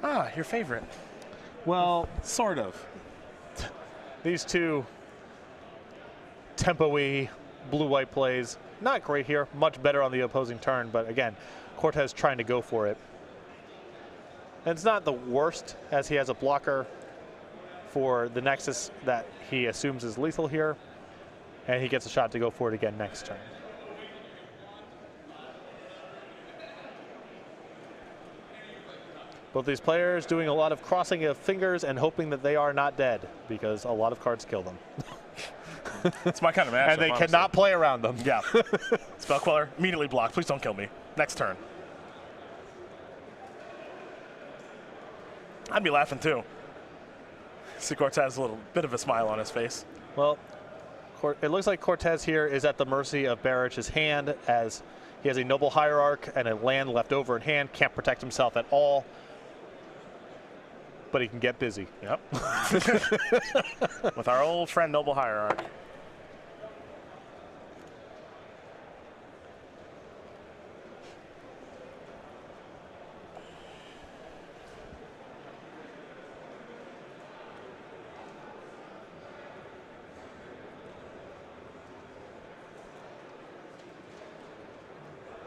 Ah, your favorite. Well, Sort of. These two tempo-y blue-white plays, not great here. Much better on the opposing turn, but again, Cortez trying to go for it. And it's not the worst, as he has a blocker for the Nexus that he assumes is lethal here, and he gets a shot to go for it again next turn. Both these players doing a lot of crossing of fingers and hoping that they are not dead, because a lot of cards kill them. It's my kind of matchup, and they honestly. cannot play around them. Yeah. Spell Queller, immediately blocked. Please don't kill me. Next turn. I'd be laughing too. See Cortez has a little bit of a smile on his face. Well, it looks like Cortez here is at the mercy of Barich's hand, as he has a Noble Hierarch and a land left over in hand, can't protect himself at all, but he can get busy. Yep. With our old friend Noble Hierarch.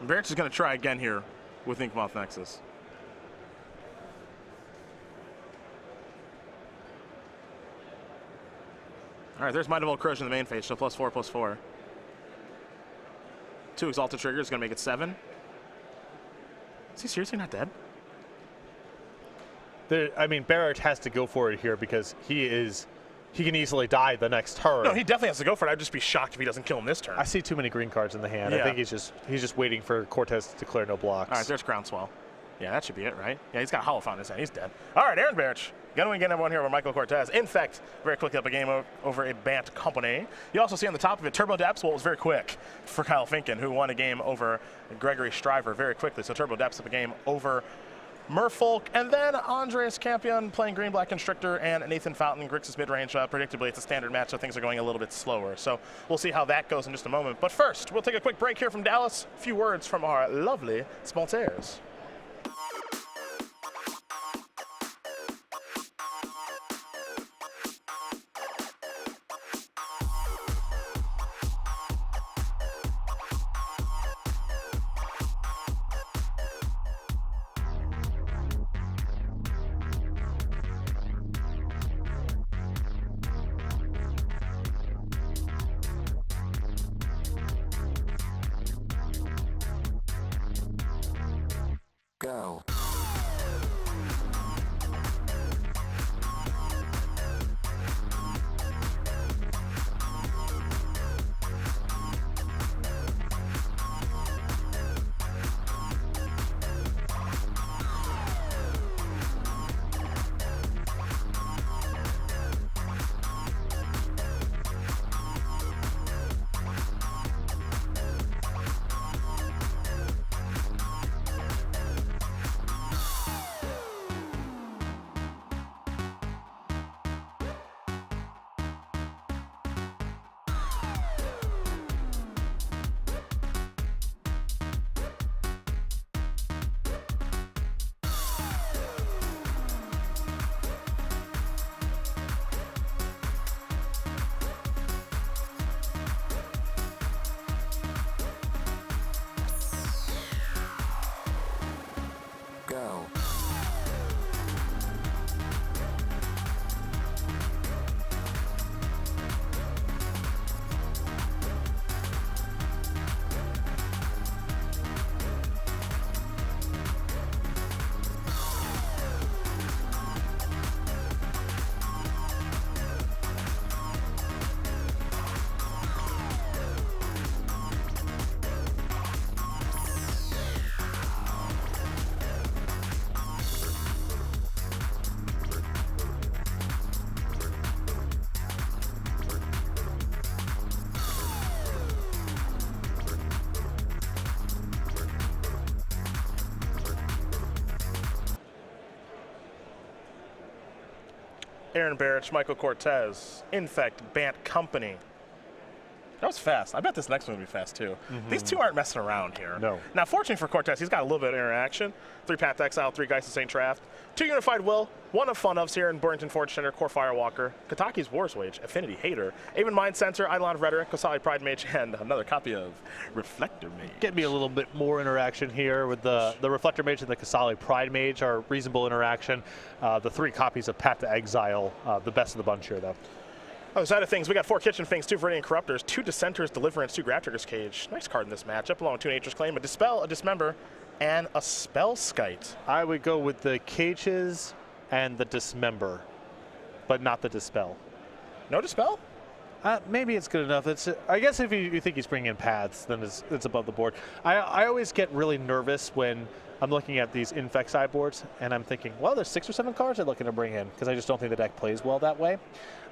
Barich is going to try again here with Inkmoth Nexus. All right, there's Might of Old Corrosion in the main phase, so +4/+4. 2 Exalted Trigger is going to make it 7. Is he seriously not dead? I mean, Barich has to go for it here because he can easily die the next turn. No, he definitely has to go for it. I'd just be shocked if he doesn't kill him this turn. I see too many green cards in the hand. Yeah. I think he's just waiting for Cortez to declare no blocks. All right, there's Groundswell. Yeah, that should be it, right? Yeah, he's got a Hollow Fountain in his hand. He's dead. All right, Aaron Barich. Gonna win again, everyone here over Michael Cortez. In fact, very quickly up a game over a Bant company. You also see on the top of it, Turbo Depths. Well, it was very quick for Kyle Finken, who won a game over Gregory Stiver very quickly. So Turbo Depths up a game over Merfolk, and then Andres Campion playing Green Black Constrictor and Nathan Fountain, Grixis mid-range. Predictably, it's a standard match, so things are going a little bit slower. So we'll see how that goes in just a moment. But first, we'll take a quick break here from Dallas. A few words from our lovely sponsors. Go. Go. Aaron Barich, Michael Cortez, Infect, Bant Company. That was fast. I bet this next one will be fast, too. These two aren't messing around here. No. Now, fortunately for Cortez, he's got a little bit of interaction. 3 Path to Exile, 3 Geist of St. Traft, 2 Unified Will, 1 of Fun Ofs here in Burrington Forge Center, Core Firewalker, Kataki's War's Wage, Affinity Hater, Aven Mind Censor, Eidolon of Rhetoric, Kosali Pride Mage, and another copy of Reflector Mage. Get me a little bit more interaction here with the Reflector Mage and the Kosali Pride Mage are reasonable interaction. The 3 copies of Path to Exile, the best of the bunch here, though. Other side of things, we got 4 Kitchen Finks, 2 Viridian Corruptors, 2 Dissenters, Deliverance, 2 Grafdigger's Cage. Nice card in this matchup, along with 2 Nature's Claim, a Dispel, a Dismember, and a Spellskite. I would go with the Cages and the Dismember, but not the Dispel. No Dispel? Maybe it's good enough. I guess if you think he's bringing in paths, then it's above the board. I always get really nervous when I'm looking at these Infect sideboards, and I'm thinking, well, there's 6 or 7 cards they're looking to bring in, because I just don't think the deck plays well that way.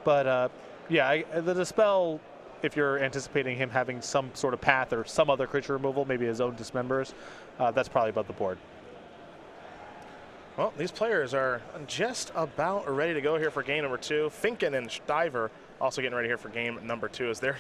But yeah, the Dispel, if you're anticipating him having some sort of path or some other creature removal, maybe his own Dismembers, that's probably above the board. Well, these players are just about ready to go here for game number 2. Finken and Stiver also getting ready here for game number 2 is their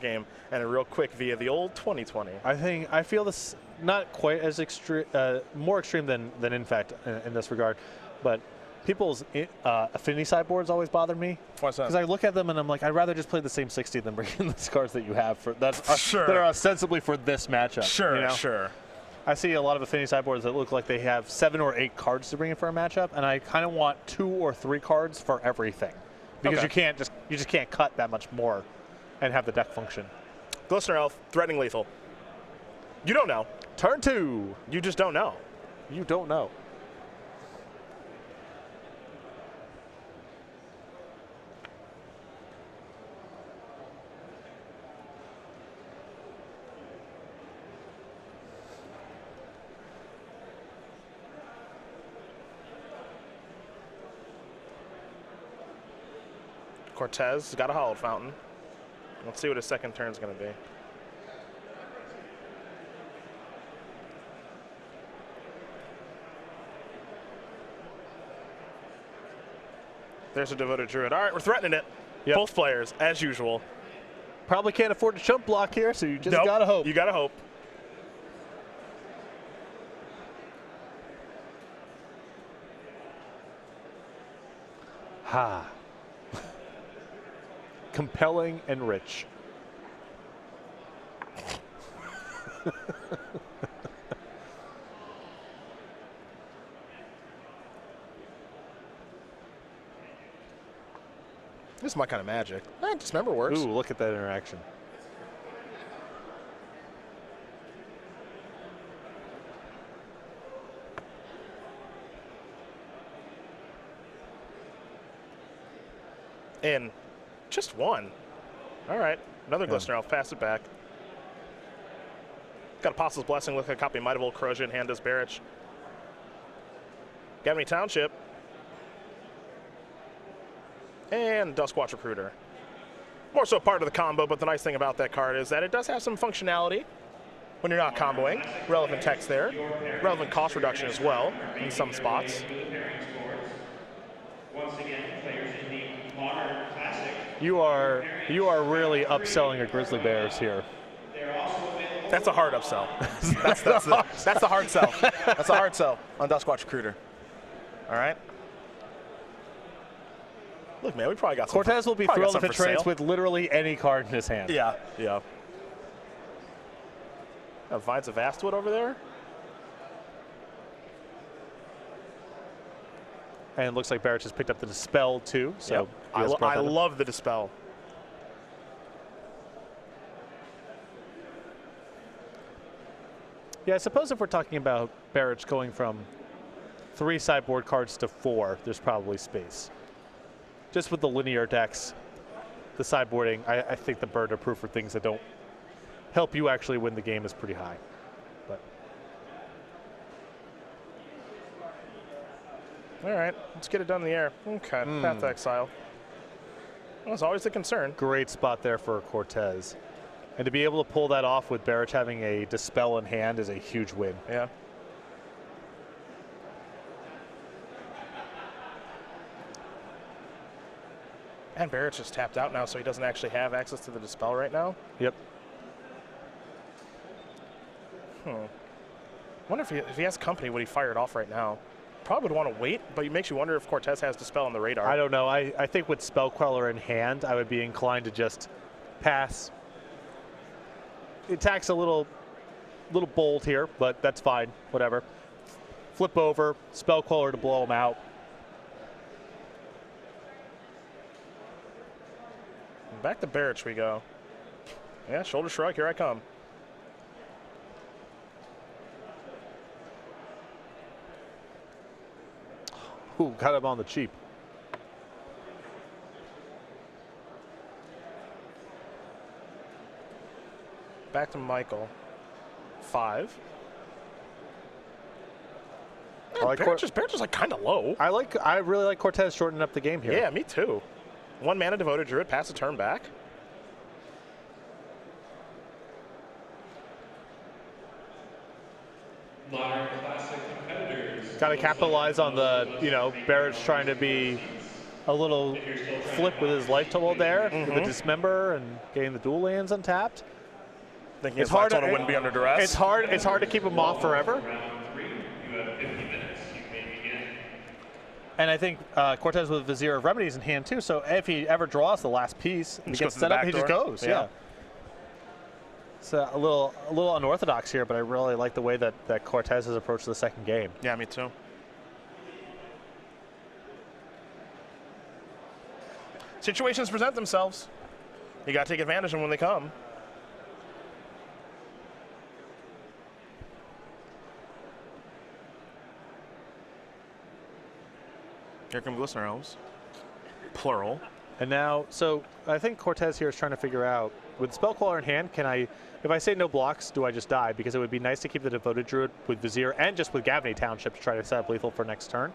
game, and a real quick via the old 2020. I feel this not quite as extreme, more extreme than Infect in this regard, but people's affinity sideboards always bother me. What's that? Because I look at them and I'm like, I'd rather just play the same 60 than bring in the cards that you have for that Sure. that are ostensibly for this matchup. Sure, you know? sure. I see a lot of affinity sideboards that look like they have 7 or 8 cards to bring in for a matchup, and I kind of want 2 or 3 cards for everything, because Okay. you just can't cut that much more and have the deck function. Glistener Elf, Threatening Lethal. You don't know. Turn 2. You just don't know. You don't know. Cortez has got a Hallowed Fountain. Let's see what his second turn is going to be. There's a Devoted Druid. All right, we're threatening it. Yep. Both players, as usual. Probably can't afford to chump block here, so you just Nope, gotta hope. You gotta hope. Ha. Compelling and rich. This is my kind of magic. Dismember works. Ooh, look at that interaction. In just 1. All right, another Glistener Elf. Pass it back. Got Apostle's Blessing. Look like a copy of Might of Old Corrosion. Hand does Barich. Gavany Township. And Duskwatch Recruiter. More so part of the combo, but the nice thing about that card is that it does have some functionality when you're not comboing. Relevant text there. Relevant cost reduction as well in some spots. You are really upselling a Grizzly Bears here. That's a hard upsell. that's the hard sell. That's a hard sell on Duskwatch Recruiter. All right. Look, man, we probably got some. Cortez will be thrilled if it trades with literally any card in his hand. Yeah, yeah. Vines of Vastwood over there. And it looks like Barich has picked up the Dispel too. So yep. I love the Dispel. Yeah, I suppose if we're talking about Barich going from 3 sideboard cards to 4, there's probably space. Just with the linear decks, the sideboarding, I think the burden of proof for things that don't help you actually win the game is pretty high. But all right, let's get it done in the air. Okay, Path to Exile. Well, that's always a concern. Great spot there for Cortez. And to be able to pull that off with Barich having a Dispel in hand is a huge win. Yeah. And Barich is tapped out now, so he doesn't actually have access to the Dispel right now. Yep. Wonder if he has company, would he fire it off right now? Probably would want to wait, but it makes you wonder if Cortez has Dispel on the radar. I don't know. I think with Spell Queller in hand, I would be inclined to just pass. It attacks a little bold here, but that's fine. Whatever. Flip over, Spell Queller to blow him out. Back to Barich we go. Yeah, shoulder shrug, here I come. Ooh, got him on the cheap. Back to Michael. 5. Barich is like kind of low. I really like Cortez shortening up the game here. Yeah, me too. 1 mana Devoted Druid, pass a turn back. Modern classic competitors. Got to capitalize on the, Barich trying to be a little flip with his life total there, with the Dismember and getting the dual lands untapped. Thinking his life total wouldn't be under duress. It's hard to keep him off forever. Round 3, you have 50 minutes. You may begin. And I think Cortez with Vizier of Remedies in hand too, so if he ever draws the last piece and gets set up, he just goes. Yeah. It's a little unorthodox here, but I really like the way that Cortez has approached the second game. Yeah, me too. Situations present themselves. You got to take advantage of them when they come. Here come Glistener Elves. Plural. And now, so I think Cortez here is trying to figure out, with Spellcaller in hand, if I say no blocks, do I just die? Because it would be nice to keep the Devoted Druid with Vizier and just with Gavany Township to try to set up lethal for next turn.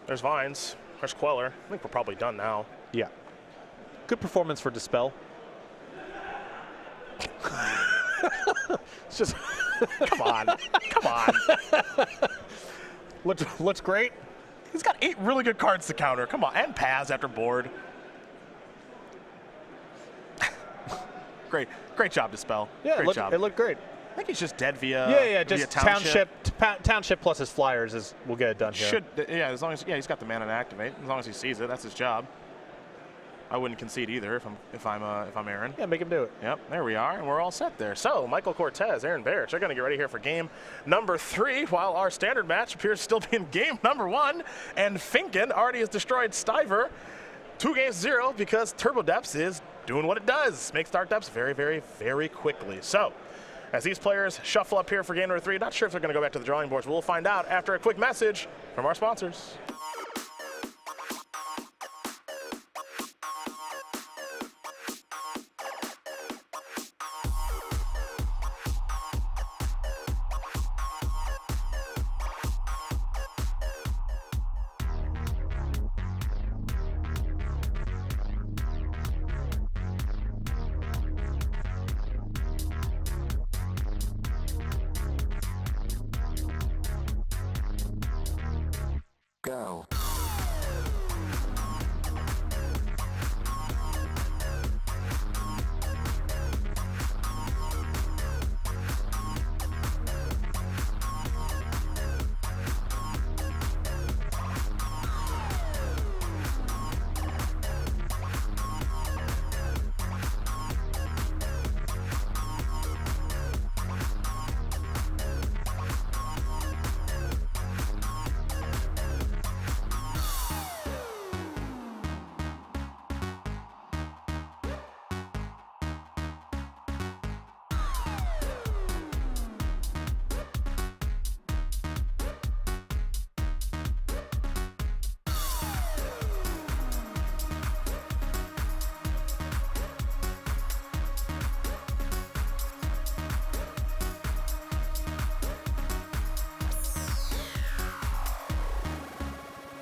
There's Vines. There's Queller. I think we're probably done now. Yeah. Good performance for Dispel. It's just, Come on. Come on. looks great. He's got 8 really good cards to counter. Come on. And Paz after board. Great job, Dispel. Yeah, great job. It looked great. I think he's just dead via just via Township plus his Flyers will get it done here. As long as he's got the mana to activate. As long as he sees it, that's his job. I wouldn't concede either if I'm Aaron. Yeah, make him do it. Yep, there we are, and we're all set there. So Michael Cortez, Aaron Barich, they're going to get ready here for game number 3, while our standard match appears to still be in game number 1, and Finken already has destroyed Stiver 2-0 because Turbo Depths is doing what it does, make start depths very, very, very quickly. So as these players shuffle up here for game number 3, not sure if they're going to go back to the drawing boards. We'll find out after a quick message from our sponsors. Go.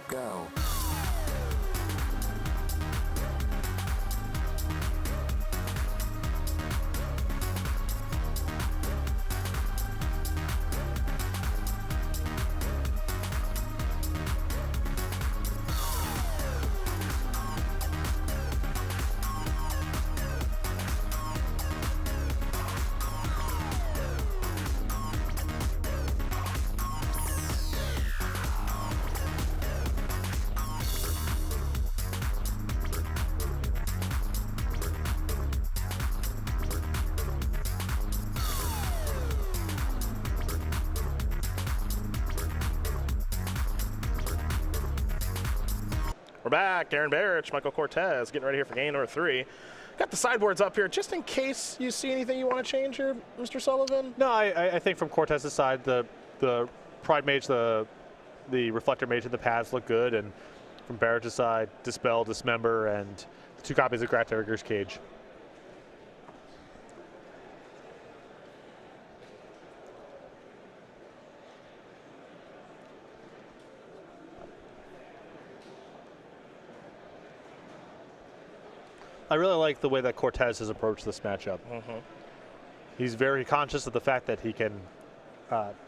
Go. We're back. Aaron Barich, Michael Cortez, getting ready here for game number 3. Got the sideboards up here just in case you see anything you want to change here, Mr. Sullivan. No, I think from Cortez's side, the Pride Mage, the Reflector Mage, and the paths look good, and from Barich's side, Dispel, Dismember, and the 2 copies of Grafdigger's Cage. I really like the way that Cortez has approached this matchup. He's very conscious of the fact that he can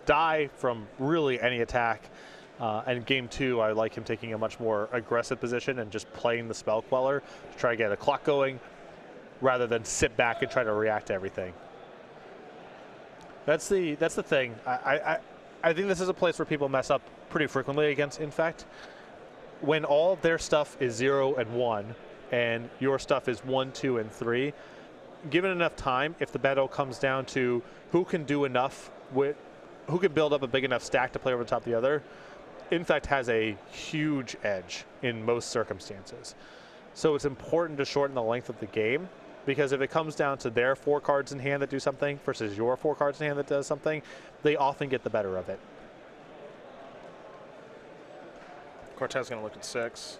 die from really any attack. And game 2, I like him taking a much more aggressive position and just playing the Spell Queller to try to get a clock going rather than sit back and try to react to everything. That's the thing. I think this is a place where people mess up pretty frequently against Infect. When all their stuff is 0 and 1, and your stuff is 1, 2, and 3, given enough time, if the battle comes down to who can do enough who can build up a big enough stack to play over the top of the other, Infect has a huge edge in most circumstances. So it's important to shorten the length of the game, because if it comes down to their 4 cards in hand that do something versus your 4 cards in hand that does something, they often get the better of it. Cortez going to look at 6.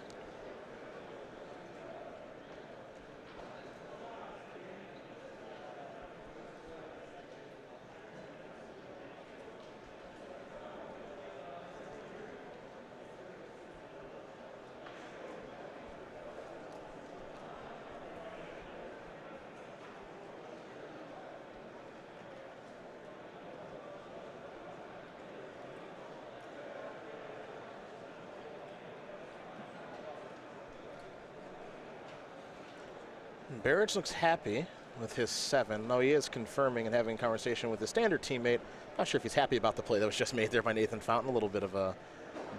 Barich looks happy with his 7, though he is confirming and having a conversation with his standard teammate. Not sure if he's happy about the play that was just made there by Nathan Fountain. A little bit of a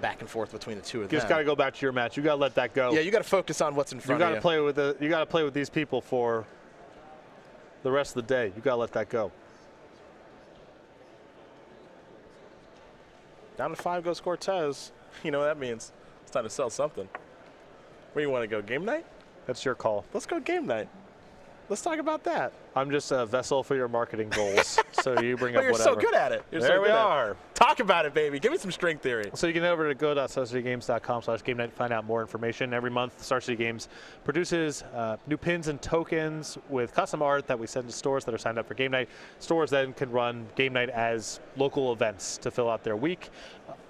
back and forth between the two of them. You just got to go back to your match. You got to let that go. Yeah, you got to focus on what's in front of you. You got to play with these people for the rest of the day. You got to let that go. Down to 5 goes Cortez. You know what that means. It's time to sell something. Where you want to go? Game night? That's your call. Let's go game night. Let's talk about that. I'm just a vessel for your marketing goals. So you bring up you're whatever. So good at it. There we are. Talk about it, baby. Give me some string theory. So you can go over to go.starcitygames.com/game night to find out more information. Every month, Star City Games produces new pins and tokens with custom art that we send to stores that are signed up for game night. Stores then can run game night as local events to fill out their week.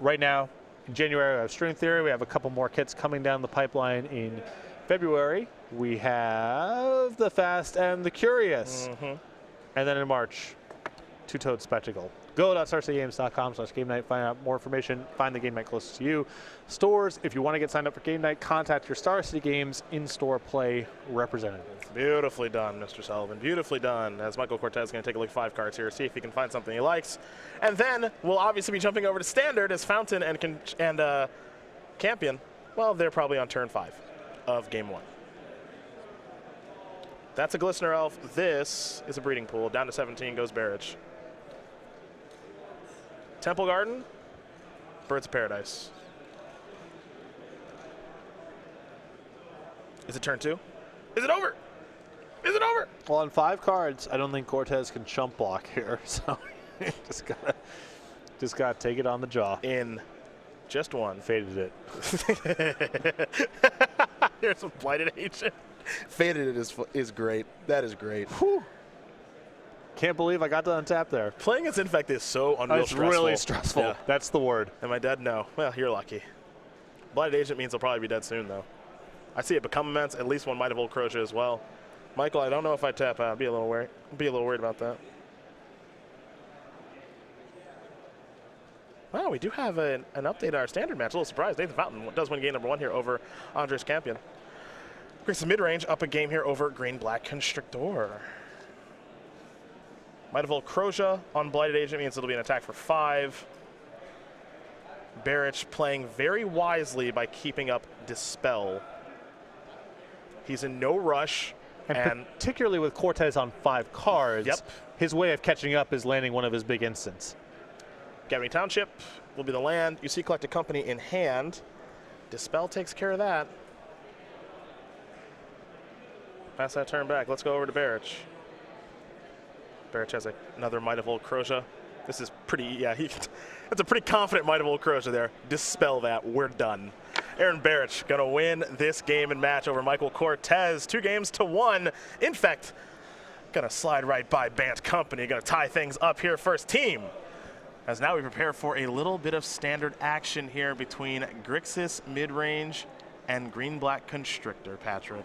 Right now, in January, we have string theory. We have a couple more kits coming down the pipeline in February. We have the Fast and the Curious. And then in March, Two-Toed Spectacle. Go.starcitygames.com/game night. Find out more information. Find the game night closest to you. Stores, if you want to get signed up for game night, contact your Star City Games in-store play representative. Beautifully done, Mr. Sullivan. Beautifully done. As Michael Cortez is going to take a look at 5 cards here, see if he can find something he likes. And then we'll obviously be jumping over to Standard as Fountain and Campion. Well, they're probably on turn 5 of game 1. That's a Glistener Elf. This is a Breeding Pool. Down to 17 goes Barich. Temple Garden, Birds of Paradise. Is it turn 2? Is it over? Is it over? Well, on 5 cards, I don't think Cortez can chump block here, so just gotta take it on the jaw. In just 1. Faded it. Here's some Blighted Agent. Faded it is great. That is great. Whew. Can't believe I got to untap there. Playing as Infect is so unreal it's stressful. Really stressful. Yeah. That's the word. Am I dead? No. Well, you're lucky. Blighted Agent means he'll probably be dead soon, though. I see it become immense. At least one might have Old Crocia as well. Michael, I don't know if I tap out. I'd be a little worried about that. Wow, we do have an update on our standard match. A little surprise. Nathan Fountain does win game number 1 here over Andres Campion. Chris mid-range up a game here over Green-Black Constrictor. Might have Old Crocia on Blighted Agent means it'll be an attack for 5. Barich playing very wisely by keeping up Dispel. He's in no rush. And particularly with Cortez on 5 cards, his way of catching up is landing one of his big instants. Gathering Township will be the land. You see Collected Company in hand. Dispel takes care of that. Pass that turn back. Let's go over to Barich. Barich has another Might of Old Crocia. This is pretty, yeah, that's a pretty confident Might of Old Crocia there. Dispel that. We're done. Aaron Barich going to win this game and match over Michael Cortez. 2-1. In fact, going to slide right by Bant Company. Going to tie things up here. First team. As now we prepare for a little bit of standard action here between Grixis Midrange and Green-Black Constrictor, Patrick.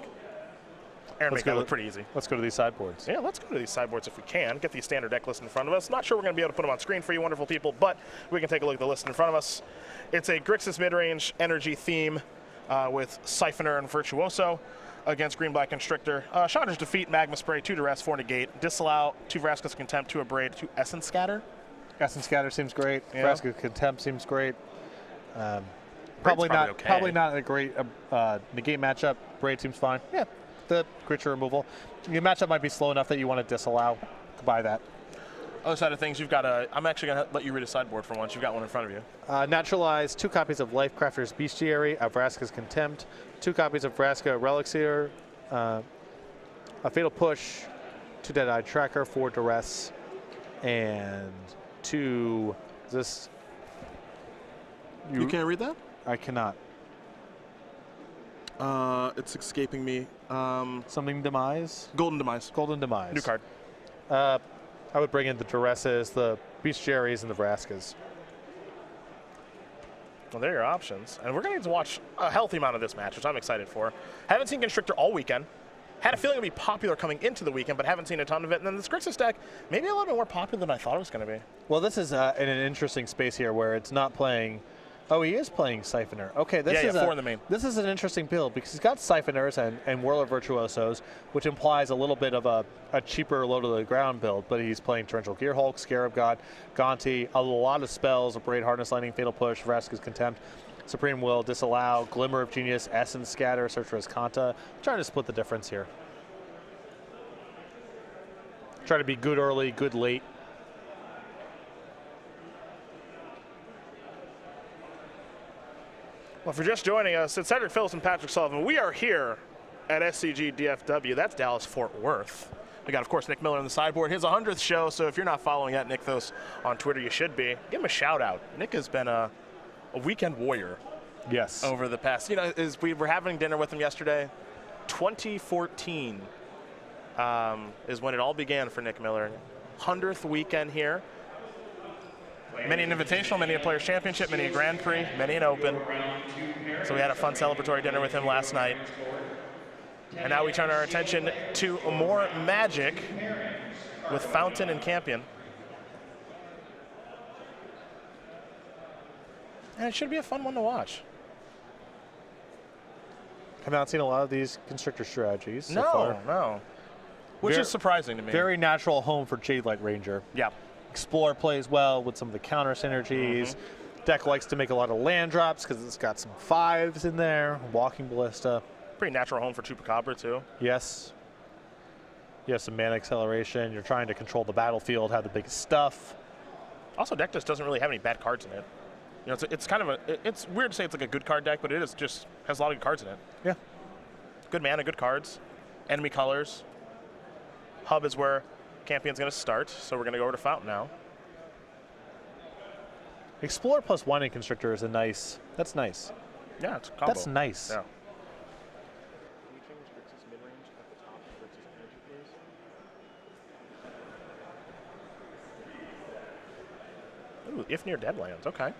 Aaron, make that look pretty easy. Let's go to these sideboards. Yeah, let's go to these sideboards if we can. Get the standard deck list in front of us. Not sure we're going to be able to put them on screen for you wonderful people, but we can take a look at the list in front of us. It's a Grixis Midrange energy theme with Siphoner and Virtuoso against Green-Black Constrictor. Chandra's Defeat, Magma Spray, 2 Duress, 4 Negate, Disallow, 2 Vraska's Contempt, 2 Abrade, 2 Essence Scatter. Essence Scatter seems great. Yeah. Vraska's Contempt seems great. Probably not okay. Probably not a great negate matchup. Braid seems fine. Yeah, the creature removal. Your matchup might be slow enough that you want to disallow. Buy that. Other side of things, you've got a. I'm actually going to let you read a sideboard for once. You've got one in front of you. Naturalize 2 copies of Lifecrafter's Bestiary, a Vraska's Contempt, 2 copies of Vraska Relixir, a Fatal Push, 2 Dead-Eye Tracker, 4 Duress, and 2. Is this? You can't read that? I cannot. It's escaping me. Something Demise? Golden Demise. Golden Demise. New card. I would bring in the Duresses, the Bestiaries, and the Vraskas. Well, there are your options. And we're going to need to watch a healthy amount of this match, which I'm excited for. Haven't seen Constrictor all weekend. Had a feeling it would be popular coming into the weekend, but haven't seen a ton of it. And then this Grixis deck, maybe a little bit more popular than I thought it was going to be. Well, this is in an interesting space here where it's not playing. Oh, he is playing Siphoner. Okay, this is 4 in the main. This is an interesting build because he's got Siphoners and Whirler Virtuosos, which implies a little bit of a cheaper low to the ground build. But he's playing Torrential Gearhulk, Scarab God, Gonti, a lot of spells: Braid, Hardness, Lightning, Fatal Push, Vraska's Contempt, Supreme Will, Disallow, Glimmer of Genius, Essence Scatter, Search for Kanta. I'm trying to split the difference here. Try to be good early, good late. Well, if you're just joining us, it's Cedric Phillips and Patrick Sullivan. We are here at SCGDFW. That's Dallas-Fort Worth. We got, of course, Nick Miller on the sideboard. His 100th show, so if you're not following at Nick Thos on Twitter, you should be. Give him a shout-out. Nick has been a weekend warrior. Yes. Over the past, we were having dinner with him yesterday. 2014 is when it all began for Nick Miller. 100th weekend here. Many an Invitational, many a Players' Championship, many a Grand Prix, many an Open. So we had a fun celebratory dinner with him last night. And now we turn our attention to more Magic with Fountain and Campion. And it should be a fun one to watch. I've not seen a lot of these Constrictor strategies so far. No. Which is surprising to me. Very natural home for Jade Light Ranger. Yeah. Explorer plays well with some of the counter synergies. Deck likes to make a lot of land drops because it's got some 5s in there. Walking Ballista. Pretty natural home for Chupacabra, too. Yes. You have some mana acceleration. You're trying to control the battlefield, have the biggest stuff. Also, deck just doesn't really have any bad cards in it. It's kind of it's weird to say it's like a good card deck, but it is just has a lot of good cards in it. Yeah. Good mana, good cards. Enemy colors. Hub is where Campion's going to start, so we're going to go over to Fountain now. Explorer plus 1 in Constrictor is that's nice. Yeah, it's a combo. That's nice. Yeah. Ooh, if near Deadlands, okay.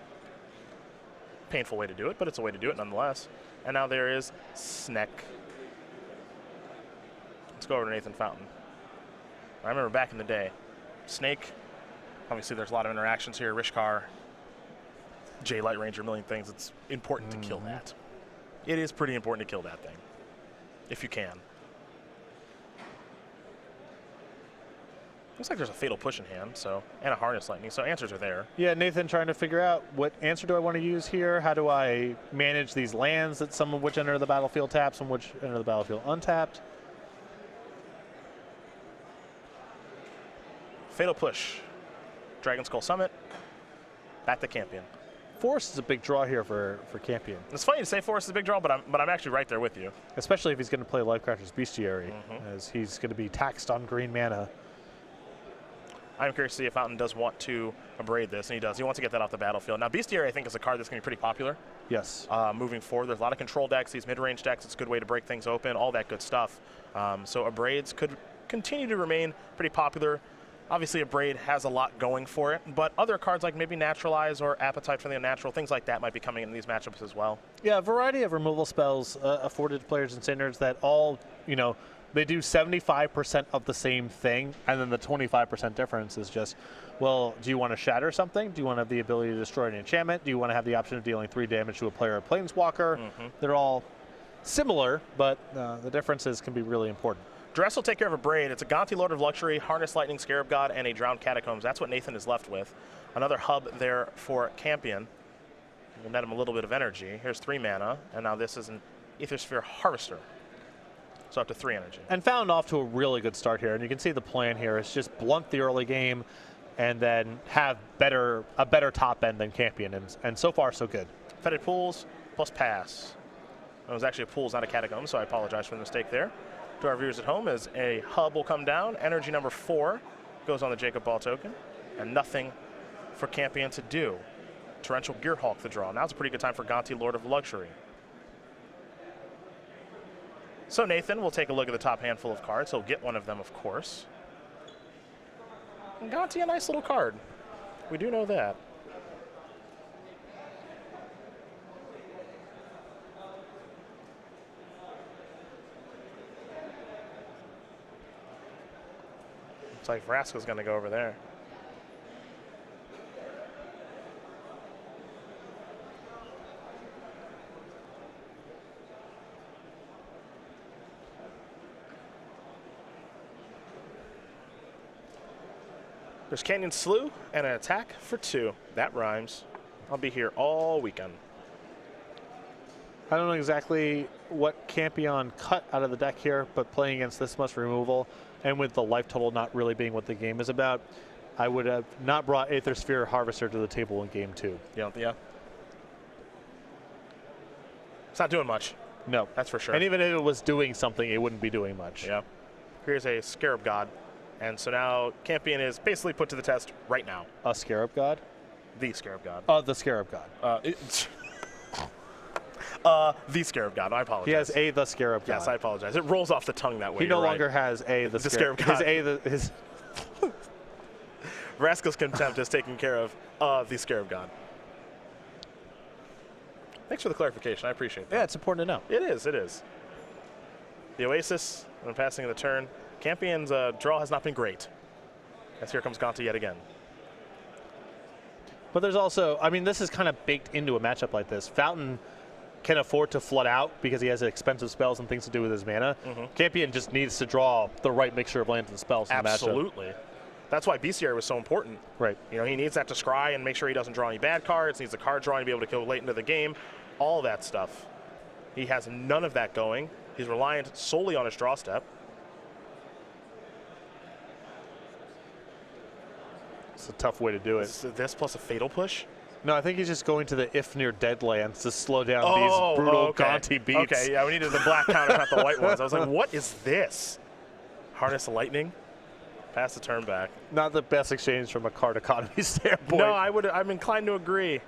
Painful way to do it, but it's a way to do it nonetheless. And now there is Sneck. Let's go over to Nathan Fountain. I remember back in the day, Snake, obviously there's a lot of interactions here, Rishkar, J Light Ranger, a million things. It's important to kill that. It is pretty important to kill that thing, if you can. Looks like there's a Fatal Push in hand, and a Harness Lightning, so answers are there. Yeah, Nathan trying to figure out what answer do I want to use here? How do I manage these lands that some of which enter the battlefield tapped, some of which enter the battlefield untapped? Fatal Push, Dragon Skull Summit, back to Campion. Force is a big draw here for Campion, It's funny to say Force is a big draw, but I'm actually right there with you. especially if he's going to play Lifecrafter's Bestiary, as he's going to be taxed on green mana. I'm curious to see if Fountain does want to abrade this, and he does. He wants to get that off the battlefield. Now, Bestiary, I think, is a card that's going to be pretty popular Yes. moving forward. There's a lot of control decks, these mid-range decks. It's a good way to break things open, all that good stuff. So abrades could continue to remain pretty popular. Obviously, Abrade has a lot going for it, but other cards like maybe Naturalize or Appetite for the Unnatural, things like that might be coming in these matchups as well. Yeah, a variety of removal spells afforded to players in Standards that all, they do 75% of the same thing, and then the 25% difference is just, well, do you want to shatter something? Do you want to have the ability to destroy an enchantment? Do you want to have the option of dealing 3 damage to a player or planeswalker? They're all similar, but the differences can be really important. Dress will take care of a Braid. It's a Gonti Lord of Luxury, Harness Lightning Scarab God, and a Drowned Catacombs. That's what Nathan is left with. Another hub there for Campion. We'll net him a little bit of energy. Here's 3 mana, and now this is an Aethersphere Harvester. So up to 3 energy. And Found off to a really good start here, and you can see the plan here is just blunt the early game and then have a better top end than Campion, and so far so good. Fetid Pools plus pass. It was actually a Pools, not a Catacomb, so I apologize for the mistake there. To our viewers at home, as a hub will come down. Energy number 4 goes on the Jacob Ball token, and nothing for Campion to do. Torrential Gearhulk the draw. Now it's a pretty good time for Gonti Lord of Luxury. So Nathan will take a look at the top handful of cards. He'll get one of them, of course. And Gonti, a nice little card. We do know that. Looks like Vraska's going to go over there. There's Canyon Slew and an attack for 2. That rhymes. I'll be here all weekend. I don't know exactly what Campion cut out of the deck here, but playing against this much removal and with the life total not really being what the game is about, I would have not brought Aethersphere Harvester to the table in game 2. Yeah. It's not doing much. No. That's for sure. And even if it was doing something, it wouldn't be doing much. Yeah. Here's a Scarab God. And so now Campion is basically put to the test right now. A Scarab God? The Scarab God. The Scarab God. The Scarab God. I apologize. He has the Scarab God. Yes, I apologize. It rolls off the tongue that way. He no longer has the Scarab God. His Vraska's Contempt is taken care of the Scarab God. Thanks for the clarification. I appreciate that. Yeah, it's important to know. It is. The Oasis, on passing of the turn. Campion's draw has not been great. As here comes Gonti yet again. But there's also, this is kind of baked into a matchup like this. Fountain can afford to flood out because he has expensive spells and things to do with his mana. Campion just needs to draw the right mixture of lands and spells in the matchup. Absolutely. That's why Bestiary was so important. Right. He needs that to scry and make sure he doesn't draw any bad cards. Needs a card drawing to be able to go late into the game. All that stuff. He has none of that going. He's reliant solely on his draw step. It's a tough way to do it. This plus a Fatal Push? No, I think he's just going to the if near dead lands to slow down these brutal Gonti beats. Okay, yeah, we needed the black counters, not the white ones. I was like, what is this? Harness Lightning? Pass the turn back. Not the best exchange from a card economy standpoint. No, I'm inclined to agree.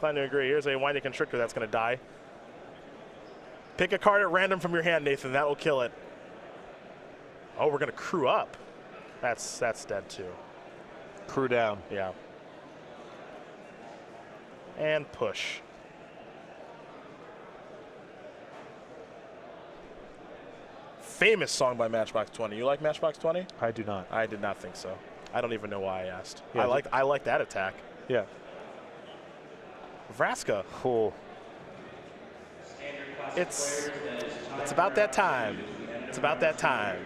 Here's a Winding Constrictor that's going to die. Pick a card at random from your hand, Nathan. That will kill it. Oh, we're going to crew up. That's dead too. Crew down. Yeah. And push. Famous song by Matchbox 20. You like Matchbox 20? I do not. I did not think so. I don't even know why I asked. Yeah, I like that attack. Yeah. Vraska. Cool. It's about that time. It's about that time.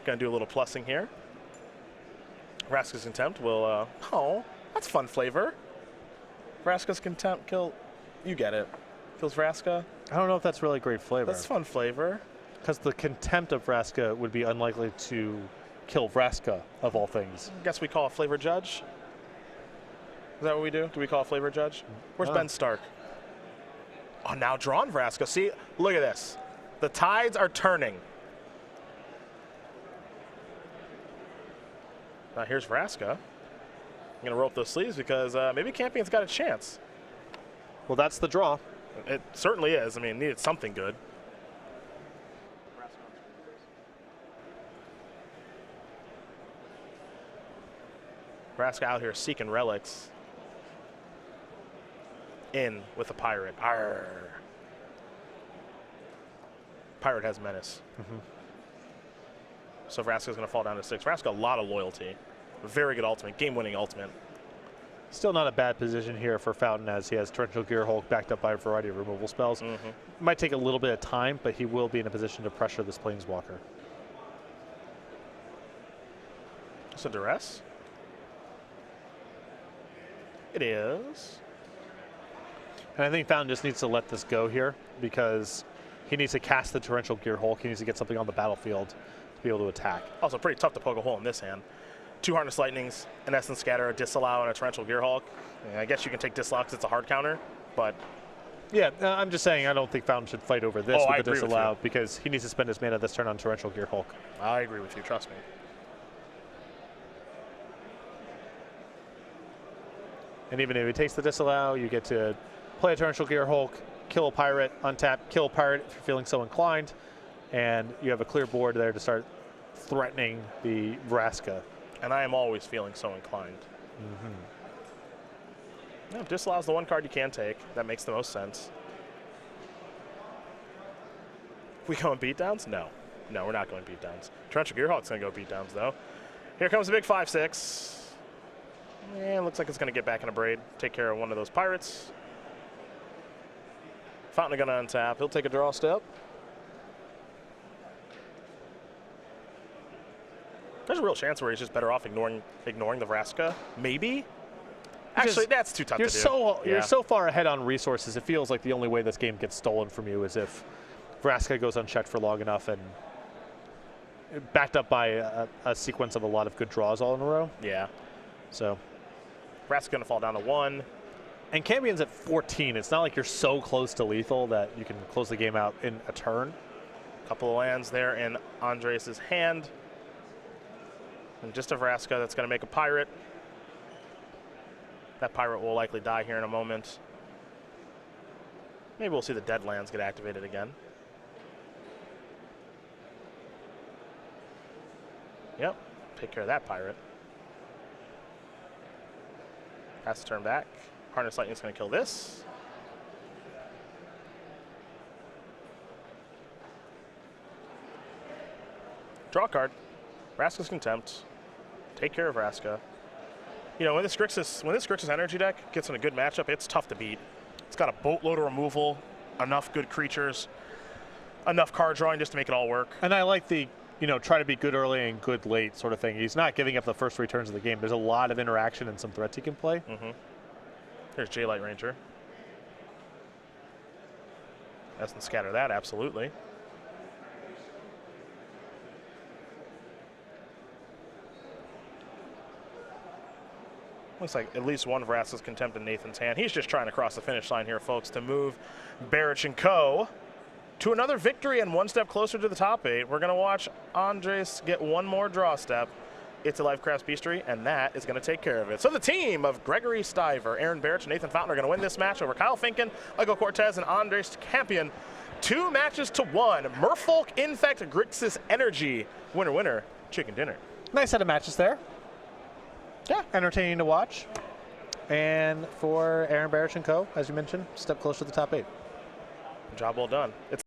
Gonna do a little plussing here. Vraska's Contempt will, that's fun flavor. Vraska's Contempt you get it. Kills Vraska. I don't know if that's really great flavor. That's fun flavor. Because the Contempt of Vraska would be unlikely to kill Vraska, of all things. I guess we call a flavor judge. Is that what we do? Do we call a flavor judge? Where's Ben Stark? Oh, now drawn Vraska. See, look at this. The tides are turning. Now here's Vraska. I'm going to roll up those sleeves because maybe Campion's got a chance. Well, that's the draw. It certainly is. I mean, needed something good. Vraska out here seeking relics. In with a pirate. Arr. Pirate has menace. So Vraska's going to fall down to 6. Vraska, a lot of loyalty. Very good ultimate, game-winning ultimate. Still not a bad position here for Fountain, as he has Torrential Gear Hulk backed up by a variety of removal spells. Might take a little bit of time, but he will be in a position to pressure this Planeswalker. It's a duress. It is. And I think Fountain just needs to let this go here, because he needs to cast the Torrential Gear Hulk. He needs to get something on the battlefield to be able to attack. Also pretty tough to poke a hole in this hand. 2 Harness Lightnings, an Essence Scatter, a Disallow, and a Torrential Gear Hulk. I guess you can take Disallow because it's a hard counter, but... Yeah, I'm just saying I don't think Fountain should fight over this with the Disallow, because he needs to spend his mana this turn on Torrential Gear Hulk. I agree with you, trust me. And even if he takes the Disallow, you get to play a Torrential Gear Hulk, kill a pirate, untap, kill a pirate if you're feeling so inclined, and you have a clear board there to start threatening the Vraska. And I am always feeling so inclined. Yeah, Disallow's the one card you can take. That makes the most sense. We going beatdowns? No. No, we're not going beatdowns. Torrential Gear Hulk's going to go beatdowns, though. Here comes the big 5/6. And looks like it's going to get back in a braid. Take care of one of those pirates. Fountain going to untap. He'll take a draw step. There's a real chance where he's just better off ignoring the Vraska. Maybe? Actually, that's too tough to do. You're so far ahead on resources, it feels like the only way this game gets stolen from you is if Vraska goes unchecked for long enough and backed up by a sequence of a lot of good draws all in a row. Yeah. So Vraska's going to fall down to 1. And Campion's at 14. It's not like you're so close to lethal that you can close the game out in a turn. Couple of lands there in Andres' hand. And just a Vraska that's going to make a pirate. That pirate will likely die here in a moment. Maybe we'll see the dead lands get activated again. Yep, take care of that pirate. Pass the turn back. Harness Lightning's going to kill this. Draw a card. Vraska's Contempt. Take care of Vraska. You know, when this Grixis energy deck gets in a good matchup, it's tough to beat. It's got a boatload of removal, enough good creatures, enough card drawing just to make it all work. And I like the, try to be good early and good late sort of thing. He's not giving up the first 3 turns of the game. There's a lot of interaction and some threats he can play. Here's J-Light Ranger. Doesn't scatter that, absolutely. Looks like at least one Vraska's Contempt in Nathan's hand. He's just trying to cross the finish line here, folks, to move Barich and co. to another victory and 1 step closer to the top 8. We're going to watch Andres get 1 more draw step. It's a Lifecraft's Beastry, and that is going to take care of it. So the team of Gregory Stiver, Aaron Barich, and Nathan Fountain are going to win this match over Kyle Finken, Michael Cortez, and Andres Campion. 2 matches to 1. Merfolk Infect Grixis Energy. Winner, winner, chicken dinner. Nice set of matches there. Yeah, entertaining to watch. And for Aaron Barich and co., as you mentioned, step close to the top 8. Job well done. It's